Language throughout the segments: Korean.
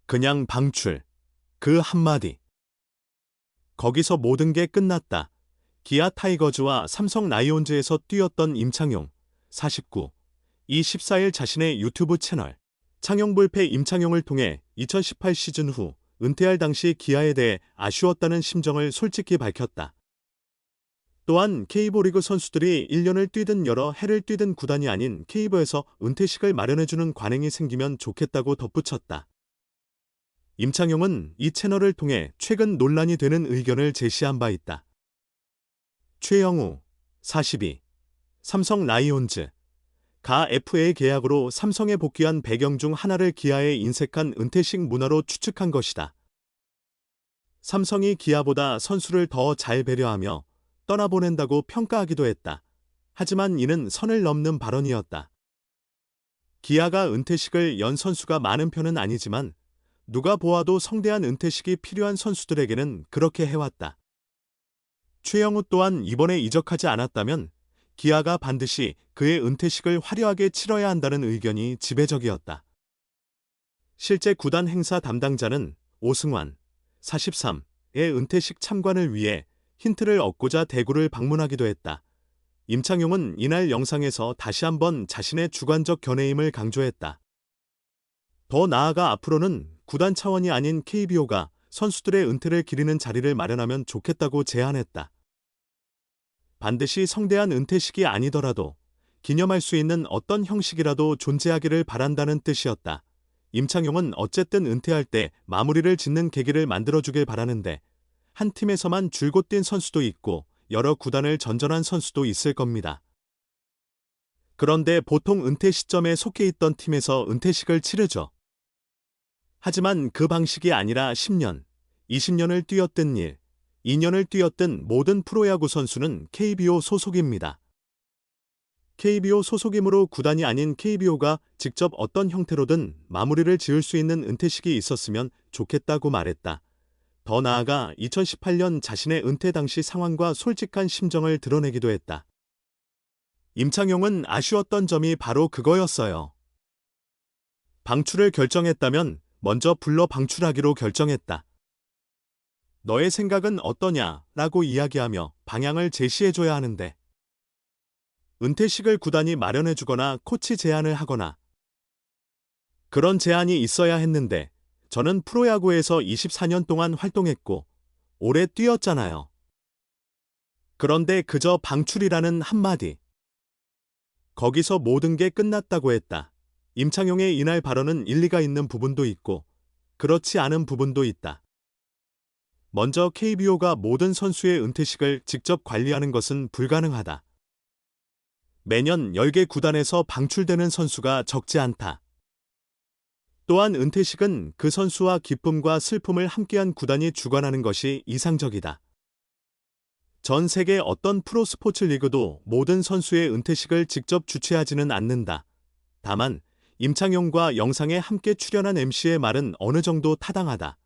그냥 방출. 그 한마디. 거기서 모든 게 끝났다. 기아 타이거즈와 삼성 라이온즈에서 뛰었던 임창용, 49. 이 14일 자신의 유튜브 채널 창용불패 임창용을 통해 2018 시즌 후 은퇴할 당시 기아에 대해 아쉬웠다는 심정을 솔직히 밝혔다. 또한 K리그 리그 선수들이 1년을 뛰든 여러 해를 뛰든 구단이 아닌 K리그에서 은퇴식을 마련해주는 관행이 생기면 좋겠다고 덧붙였다. 임창용은 이 채널을 통해 최근 논란이 되는 의견을 제시한 바 있다. 최영우, 42. 삼성 라이온즈. 가 FA 계약으로 삼성에 복귀한 배경 중 하나를 기아에 인색한 은퇴식 문화로 추측한 것이다. 삼성이 기아보다 선수를 더 잘 배려하며 떠나보낸다고 평가하기도 했다. 하지만 이는 선을 넘는 발언이었다. 기아가 은퇴식을 연 선수가 많은 편은 아니지만 누가 보아도 성대한 은퇴식이 필요한 선수들에게는 그렇게 해왔다. 최영우 또한 이번에 이적하지 않았다면 기아가 반드시 그의 은퇴식을 화려하게 치러야 한다는 의견이 지배적이었다. 실제 구단 행사 담당자는 오승환, 43의 은퇴식 참관을 위해 힌트를 얻고자 대구를 방문하기도 했다. 임창용은 이날 영상에서 다시 한번 자신의 주관적 견해임을 강조했다. 더 나아가 앞으로는 구단 차원이 아닌 KBO가 선수들의 은퇴를 기리는 자리를 마련하면 좋겠다고 제안했다. 반드시 성대한 은퇴식이 아니더라도 기념할 수 있는 어떤 형식이라도 존재하기를 바란다는 뜻이었다. 임창용은 어쨌든 은퇴할 때 마무리를 짓는 계기를 만들어주길 바라는데 한 팀에서만 줄곧 뛴 선수도 있고 여러 구단을 전전한 선수도 있을 겁니다. 그런데 보통 은퇴 시점에 속해 있던 팀에서 은퇴식을 치르죠. 하지만 그 방식이 아니라 10년, 20년을 뛰었든 2년을 뛰었든 모든 프로야구 선수는 KBO 소속입니다. KBO 소속이므로 구단이 아닌 KBO가 직접 어떤 형태로든 마무리를 지을 수 있는 은퇴식이 있었으면 좋겠다고 말했다. 더 나아가 2018년 자신의 은퇴 당시 상황과 솔직한 심정을 드러내기도 했다. 임창용은 아쉬웠던 점이 바로 그거였어요. 방출을 결정했다면 먼저 불러 방출하기로 결정했다. 너의 생각은 어떠냐? 라고 이야기하며 방향을 제시해줘야 하는데 은퇴식을 구단이 마련해주거나 코치 제안을 하거나 그런 제안이 있어야 했는데 저는 프로야구에서 24년 동안 활동했고 오래 뛰었잖아요. 그런데 그저 방출이라는 한마디. 거기서 모든 게 끝났다고 했다. 임창용의 이날 발언은 일리가 있는 부분도 있고 그렇지 않은 부분도 있다. 먼저 KBO가 모든 선수의 은퇴식을 직접 관리하는 것은 불가능하다. 매년 10개 구단에서 방출되는 선수가 적지 않다. 또한 은퇴식은 그 선수와 기쁨과 슬픔을 함께한 구단이 주관하는 것이 이상적이다. 전 세계 어떤 프로스포츠 리그도 모든 선수의 은퇴식을 직접 주최하지는 않는다. 다만 임창용과 영상에 함께 출연한 MC의 말은 어느 정도 타당하다.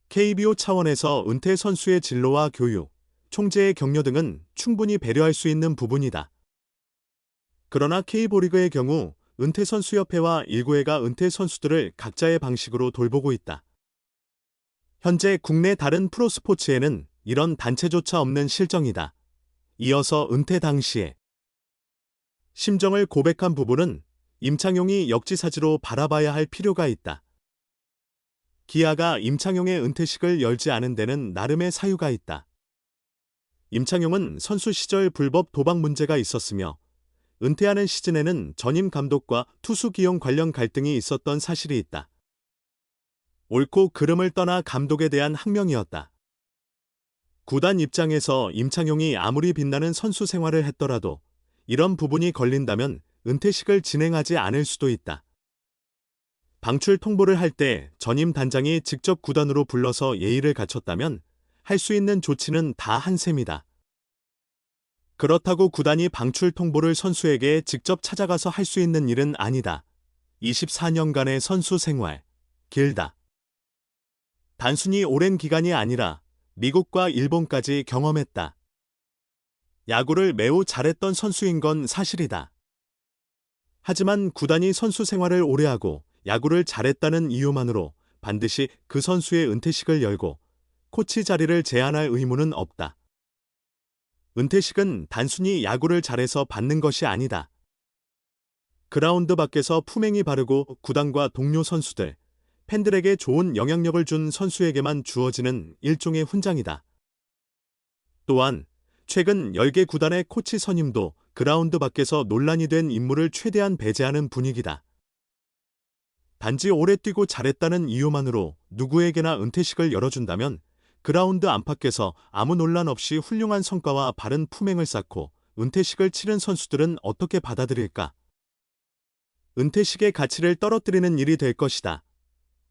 KBO 차원에서 은퇴 선수의 진로와 교육, 총재의 격려 등은 충분히 배려할 수 있는 부분이다. 그러나 K리그의 경우 은퇴선수협회와 일구회가 은퇴 선수들을 각자의 방식으로 돌보고 있다. 현재 국내 다른 프로스포츠에는 이런 단체조차 없는 실정이다. 이어서 은퇴 당시에 심정을 고백한 부분은 임창용이 역지사지로 바라봐야 할 필요가 있다. 기아가 임창용의 은퇴식을 열지 않은 데는 나름의 사유가 있다. 임창용은 선수 시절 불법 도박 문제가 있었으며 은퇴하는 시즌에는 전임 감독과 투수 기용 관련 갈등이 있었던 사실이 있다. 옳고 그름을 떠나 감독에 대한 항명이었다. 구단 입장에서 임창용이 아무리 빛나는 선수 생활을 했더라도 이런 부분이 걸린다면 은퇴식을 진행하지 않을 수도 있다. 방출 통보를 할 때 전임 단장이 직접 구단으로 불러서 예의를 갖췄다면 할 수 있는 조치는 다 한 셈이다. 그렇다고 구단이 방출 통보를 선수에게 직접 찾아가서 할 수 있는 일은 아니다. 24년간의 선수 생활, 길다. 단순히 오랜 기간이 아니라 미국과 일본까지 경험했다. 야구를 매우 잘했던 선수인 건 사실이다. 하지만 구단이 선수 생활을 오래 하고 야구를 잘했다는 이유만으로 반드시 그 선수의 은퇴식을 열고 코치 자리를 제한할 의무는 없다. 은퇴식은 단순히 야구를 잘해서 받는 것이 아니다. 그라운드 밖에서 품행이 바르고 구단과 동료 선수들, 팬들에게 좋은 영향력을 준 선수에게만 주어지는 일종의 훈장이다. 또한 최근 10개 구단의 코치 선임도 그라운드 밖에서 논란이 된 인물을 최대한 배제하는 분위기다. 단지 오래 뛰고 잘했다는 이유만으로 누구에게나 은퇴식을 열어준다면 그라운드 안팎에서 아무 논란 없이 훌륭한 성과와 바른 품행을 쌓고 은퇴식을 치른 선수들은 어떻게 받아들일까? 은퇴식의 가치를 떨어뜨리는 일이 될 것이다.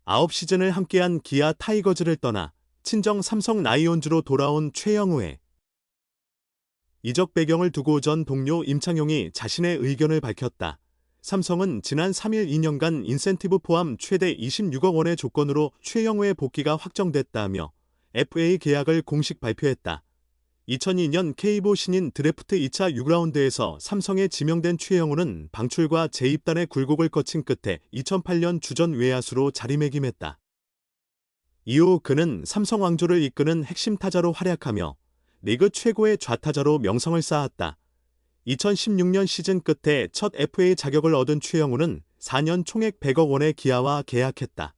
9시즌을 함께한 기아 타이거즈를 떠나 친정 삼성 라이온즈로 돌아온 최영우의 이적 배경을 두고 전 동료 임창용이 자신의 의견을 밝혔다. 삼성은 지난 3일 2년간 인센티브 포함 최대 26억 원의 조건으로 최영우의 복귀가 확정됐다며 FA 계약을 공식 발표했다. 2002년 K보 신인 드래프트 2차 6라운드에서 삼성에 지명된 최영우는 방출과 재입단의 굴곡을 거친 끝에 2008년 주전 외야수로 자리매김했다. 이후 그는 삼성 왕조를 이끄는 핵심 타자로 활약하며 리그 최고의 좌타자로 명성을 쌓았다. 2016년 시즌 끝에 첫 FA 자격을 얻은 최영우는 4년 총액 100억 원의 기아와 계약했다.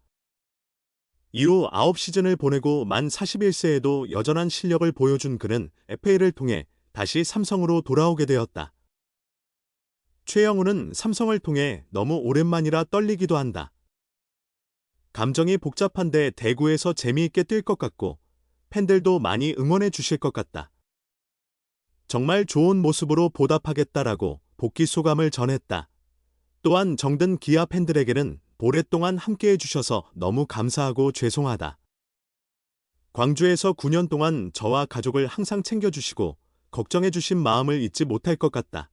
이후 9시즌을 보내고 만 41세에도 여전한 실력을 보여준 그는 FA를 통해 다시 삼성으로 돌아오게 되었다. 최영우는 삼성을 통해 너무 오랜만이라 떨리기도 한다. 감정이 복잡한데 대구에서 재미있게 뛸 것 같고 팬들도 많이 응원해 주실 것 같다. 정말 좋은 모습으로 보답하겠다라고 복귀 소감을 전했다. 또한 정든 기아 팬들에게는 오랫동안 함께해 주셔서 너무 감사하고 죄송하다. 광주에서 9년 동안 저와 가족을 항상 챙겨주시고 걱정해 주신 마음을 잊지 못할 것 같다.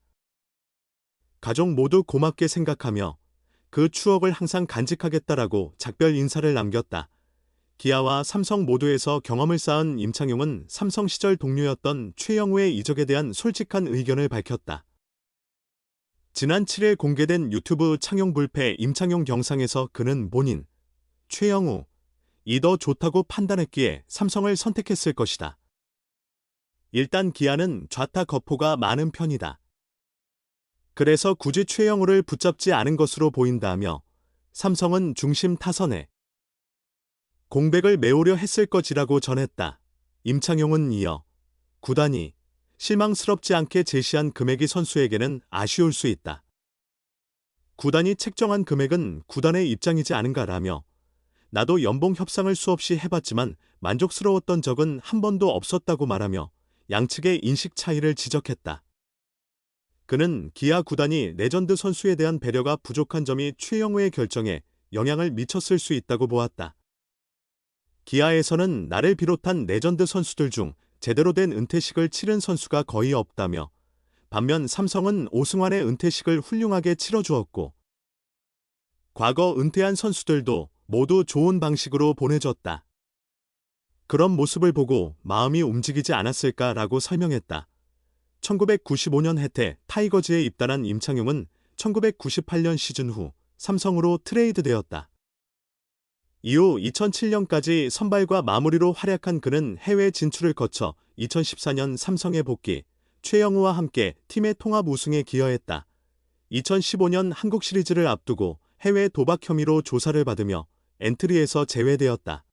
가족 모두 고맙게 생각하며 그 추억을 항상 간직하겠다라고 작별 인사를 남겼다. 기아와 삼성 모두에서 경험을 쌓은 임창용은 삼성 시절 동료였던 최영우의 이적에 대한 솔직한 의견을 밝혔다. 지난 7일 공개된 유튜브 창용 불패 임창용 영상에서 그는 본인, 최영우, 이 더 좋다고 판단했기에 삼성을 선택했을 것이다. 일단 기아는 좌타 거포가 많은 편이다. 그래서 굳이 최영우를 붙잡지 않은 것으로 보인다며 삼성은 중심 타선에 공백을 메우려 했을 것이라고 전했다. 임창용은 이어 구단이 실망스럽지 않게 제시한 금액이 선수에게는 아쉬울 수 있다. 구단이 책정한 금액은 구단의 입장이지 않은가라며 나도 연봉 협상을 수없이 해봤지만 만족스러웠던 적은 한 번도 없었다고 말하며 양측의 인식 차이를 지적했다. 그는 기아 구단이 레전드 선수에 대한 배려가 부족한 점이 최영우의 결정에 영향을 미쳤을 수 있다고 보았다. 기아에서는 나를 비롯한 레전드 선수들 중 제대로 된 은퇴식을 치른 선수가 거의 없다며 반면 삼성은 오승환의 은퇴식을 훌륭하게 치러주었고 과거 은퇴한 선수들도 모두 좋은 방식으로 보내줬다. 그런 모습을 보고 마음이 움직이지 않았을까라고 설명했다. 1995년 해태 타이거즈에 입단한 임창용은 1998년 시즌 후 삼성으로 트레이드되었다. 이후 2007년까지 선발과 마무리로 활약한 그는 해외 진출을 거쳐 2014년 삼성에 복귀, 최영우와 함께 팀의 통합 우승에 기여했다. 2015년 한국 시리즈를 앞두고 해외 도박 혐의로 조사를 받으며 엔트리에서 제외되었다.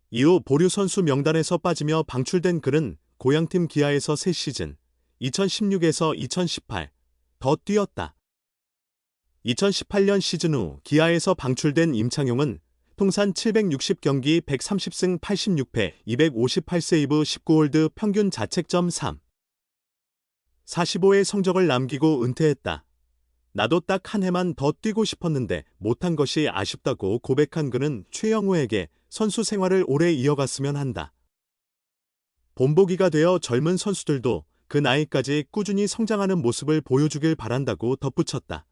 이후 보류 선수 명단에서 빠지며 방출된 그는 고향팀 기아에서 3시즌, 2016에서 2018, 더 뛰었다. 2018년 시즌 후 기아에서 방출된 임창용은 통산 760경기 130승 86패 258세이브 19홀드 평균 자책점 3. 45의 성적을 남기고 은퇴했다. 나도 딱 한 해만 더 뛰고 싶었는데 못한 것이 아쉽다고 고백한 그는 최영우에게 선수 생활을 오래 이어갔으면 한다. 본보기가 되어 젊은 선수들도 그 나이까지 꾸준히 성장하는 모습을 보여주길 바란다고 덧붙였다.